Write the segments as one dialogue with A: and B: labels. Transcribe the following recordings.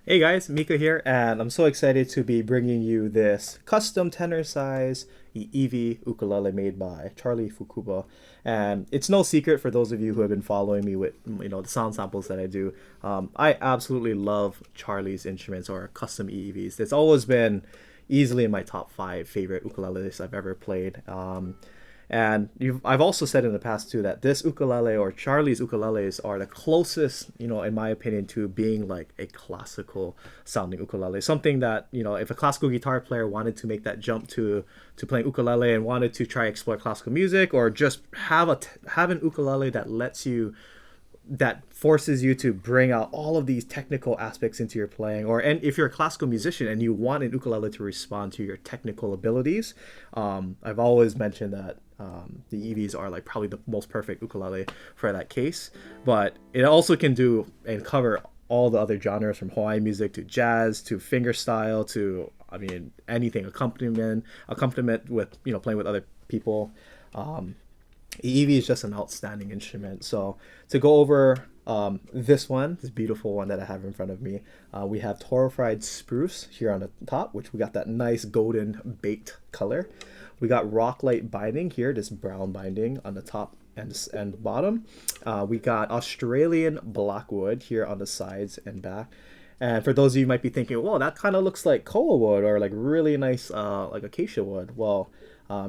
A: Hey guys, Mika here, and I'm so excited to be bringing you this custom tenor size EV ukulele made by Charlie Fukuba. And it's no secret for those of you who have been following me with the sound samples that I do. I absolutely love Charlie's instruments or custom EEVs. It's always been easily in my top five favorite ukuleles I've ever played. I've also said in the past too that this ukulele or Charlie's ukuleles are the closest, in my opinion, to being like a classical sounding ukulele. Something that, if a classical guitar player wanted to make that jump to playing ukulele and wanted to try explore classical music, or just have an ukulele that forces you to bring out all of these technical aspects into your playing, and if you're a classical musician and you want an ukulele to respond to your technical abilities. I've always mentioned that the EVs are like probably the most perfect ukulele for that case, but it also can do and cover all the other genres from Hawaiian music to jazz to fingerstyle to, I mean, anything, accompaniment with, playing with other people. EV is just an outstanding instrument. So to go over this beautiful one that I have in front of me, we have Toro Fried Spruce here on the top, which we got that nice golden baked color. We got Rocklight binding here, this brown binding on the top and bottom. We got Australian Blackwood here on the sides and back. And for those of you who might be thinking, well, that kind of looks like koa wood or like really nice like acacia wood. Well,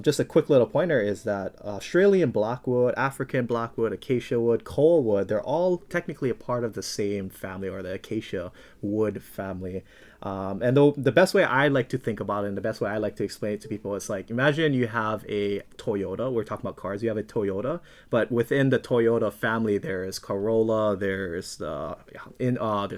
A: just a quick little pointer is that Australian blackwood, African blackwood, acacia wood, koa wood, they're all technically a part of the same family or the acacia wood family. And the best way I like to think about it and the best way I like to explain it to people is like, imagine you have a Toyota. We're talking about cars. You have a Toyota, but within the Toyota family, there's Corolla, there's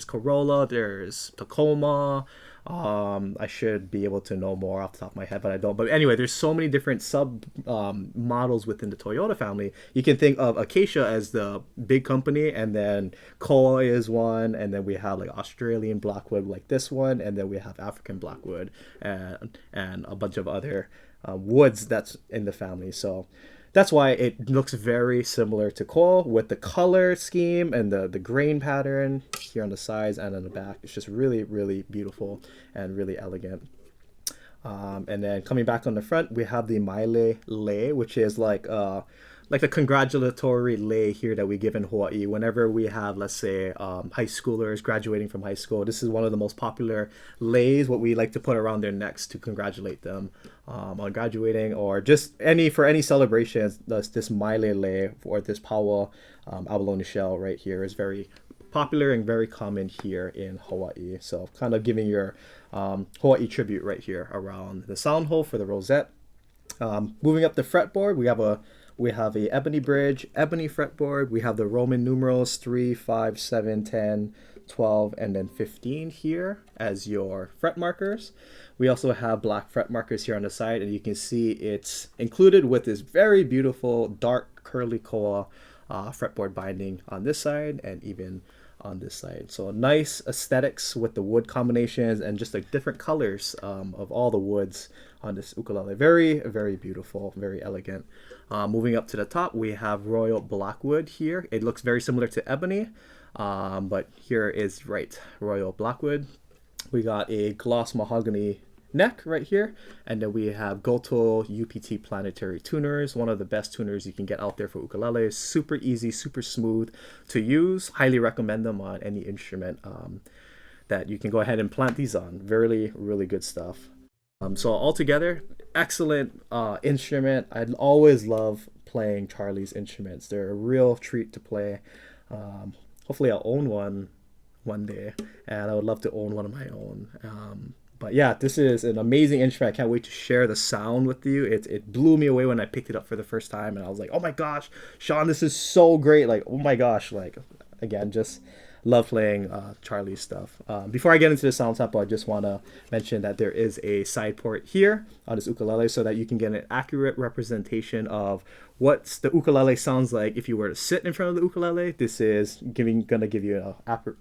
A: Corolla, there's Tacoma. I should be able to know more off the top of my head, but I don't. But anyway, there's so many different sub models within the Toyota family. You can think of Acacia as the big company, and then Koa is one, and then we have like Australian Blackwood like this one, and then we have African Blackwood and a bunch of other woods that's in the family. So that's why it looks very similar to coal with the color scheme and the grain pattern here on the sides and on the back. It's just really, really beautiful and really elegant. And then coming back on the front, we have the Maile lei, which is like the congratulatory lei here that we give in Hawaii whenever we have, let's say, high schoolers graduating from high school. This is one of the most popular leis, what we like to put around their necks to congratulate them on graduating, or just for any celebrations. This Maile lei or this Paua abalone shell right here is very popular and very common here in Hawaii. So kind of giving your Hawaii tribute right here around the sound hole for the rosette. Moving up the fretboard, we have a ebony bridge, ebony fretboard. We have the Roman numerals 3, 5, 7, 10, 12, and then 15 here as your fret markers. We also have black fret markers here on the side, and you can see it's included with this very beautiful dark curly koa fretboard binding on this side and even on this side. So nice aesthetics with the wood combinations and just like different colors of all the woods on this ukulele. Very, very beautiful, very elegant. Moving up to the top, we have Royal Blackwood here. It looks very similar to Ebony, but here is Royal Blackwood. We got a gloss mahogany neck right here, and then we have Goto UPT planetary tuners, one of the best tuners you can get out there for ukulele. Super easy, super smooth to use. Highly recommend them on any instrument that you can go ahead and plant these on. Really, really good stuff. So altogether, excellent instrument. I'd always love playing Charlie's instruments. They're a real treat to play. Hopefully I'll own one day, and I would love to own one of my own. But yeah, this is an amazing instrument. I can't wait to share the sound with you. It blew me away when I picked it up for the first time, and I was like, oh my gosh, Sean, this is so great. Like, oh my gosh, like, again, just love playing Charlie's stuff. Before I get into the sound sample, I just want to mention that there is a side port here on this ukulele so that you can get an accurate representation of what the ukulele sounds like if you were to sit in front of the ukulele. This is gonna give you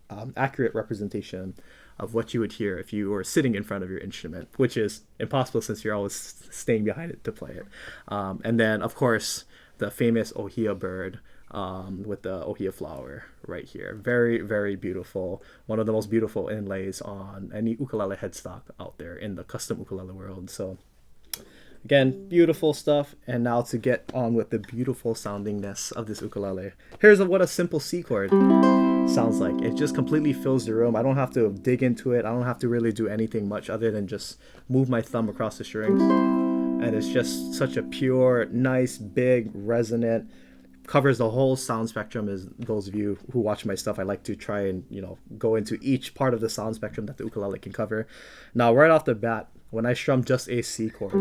A: an accurate representation of what you would hear if you were sitting in front of your instrument, which is impossible since you're always staying behind it to play it. And then, of course, the famous ohia bird with the ohia flower right here. Very, very beautiful. One of the most beautiful inlays on any ukulele headstock out there in the custom ukulele world. So again, beautiful stuff. And now to get on with the beautiful soundingness of this ukulele. Here's what a simple C chord sounds like. It just completely fills the room. I don't have to dig into it. I don't have to really do anything much other than just move my thumb across the strings. And it's just such a pure, nice, big, resonant, covers the whole sound spectrum. As those of you who watch my stuff, I like to try and, go into each part of the sound spectrum that the ukulele can cover. Now, right off the bat, when I strum just a C chord,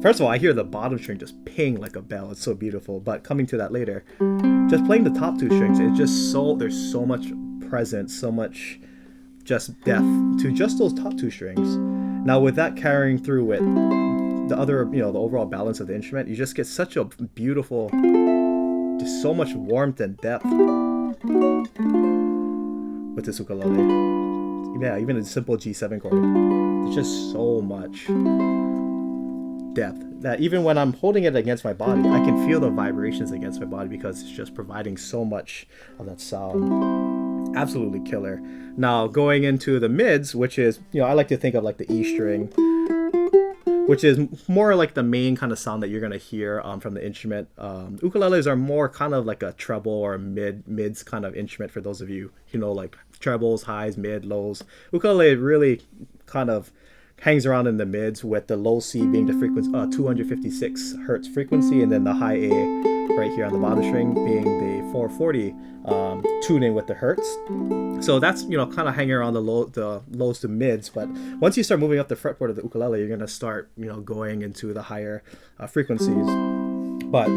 A: first of all, I hear the bottom string just ping like a bell. It's so beautiful. But coming to that later, just playing the top two strings, it's just there's so much presence, so much just depth to just those top two strings. Now with that carrying through with the other, the overall balance of the instrument, you just get such a beautiful, just so much warmth and depth with this ukulele. Yeah, even a simple G7 chord, there's just so much depth that even when I'm holding it against my body, I can feel the vibrations against my body because it's just providing so much of that sound. Absolutely killer. Now going into the mids, which is, I like to think of like the E string, which is more like the main kind of sound that you're going to hear from the instrument. Ukuleles are more kind of like a treble or a mids kind of instrument for those of you, like trebles, highs, mid, lows. Ukulele really kind of hangs around in the mids, with the low C being the frequency, 256 hertz frequency, and then the high A right here on the bottom string being the 440 tuning with the hertz. So that's kind of hanging around the lows to mids. But once you start moving up the fretboard of the ukulele, you're gonna start going into the higher frequencies. But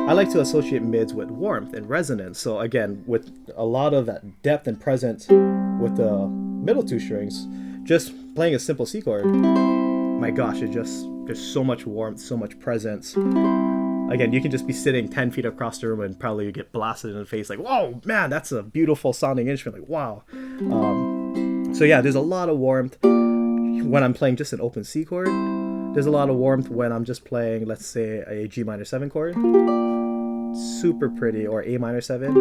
A: I like to associate mids with warmth and resonance. So again, with a lot of that depth and presence with the middle two strings, just playing a simple C chord, my gosh, there's so much warmth, so much presence. Again, you can just be sitting 10 feet across the room and probably get blasted in the face like, whoa, man, that's a beautiful sounding instrument. Like, wow. So yeah, there's a lot of warmth when I'm playing just an open C chord. There's a lot of warmth when I'm just playing, let's say, a G minor 7 chord. Super pretty. Or A minor 7.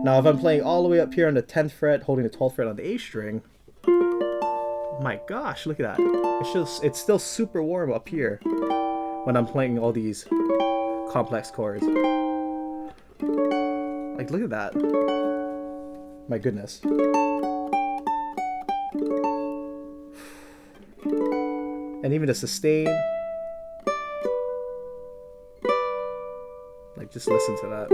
A: Now, if I'm playing all the way up here on the 10th fret, holding the 12th fret on the A string, my gosh, look at that. It's still super warm up here when I'm playing all these complex chords. Like, look at that. My goodness. And even the sustain. Like, just listen to that.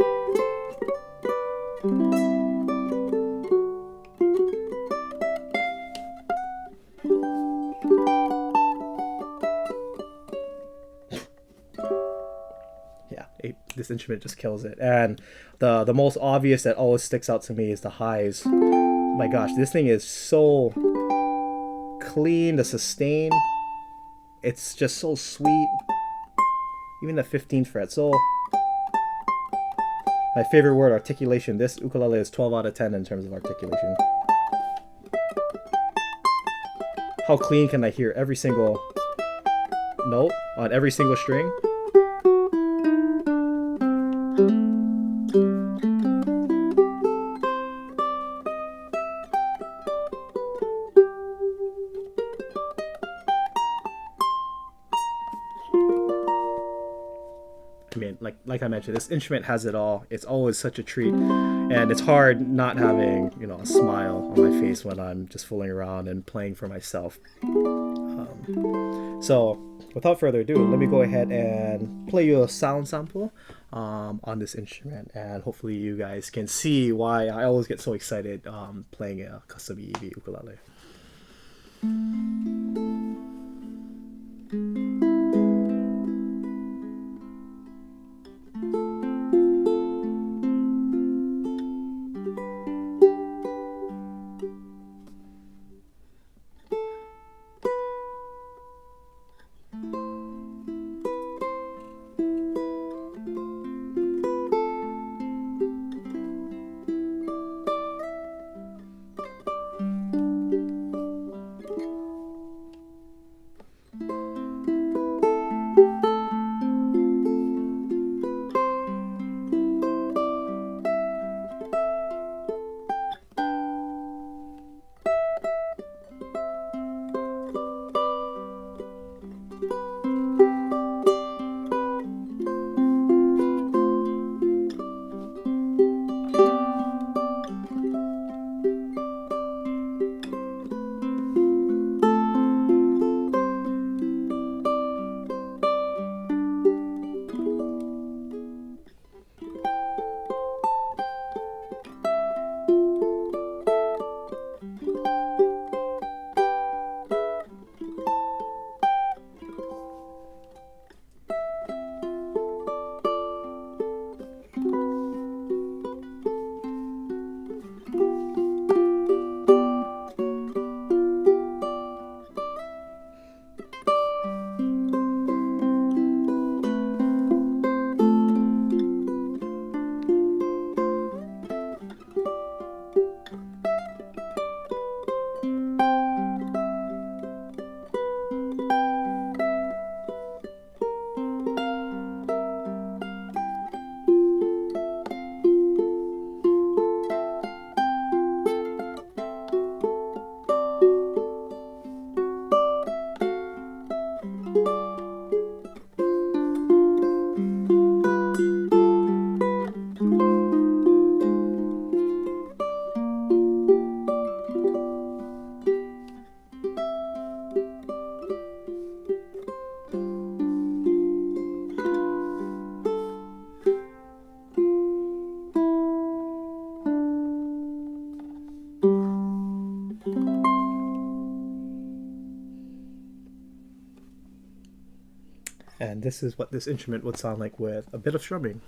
A: This instrument just kills it. And the most obvious that always sticks out to me is the highs. My gosh, this thing is so clean. The sustain, it's just so sweet. Even the 15th fret. So my favorite word, articulation. This ukulele is 12 out of 10 in terms of articulation. How clean can I hear every single note on every single string? I mean, like I mentioned, this instrument has it all. It's always such a treat, and it's hard not having a smile on my face when I'm just fooling around and playing for myself. So without further ado, let me go ahead and play you a sound sample on this instrument, and hopefully you guys can see why I always get so excited playing a custom EEV ukulele. And this is what this instrument would sound like with a bit of strumming.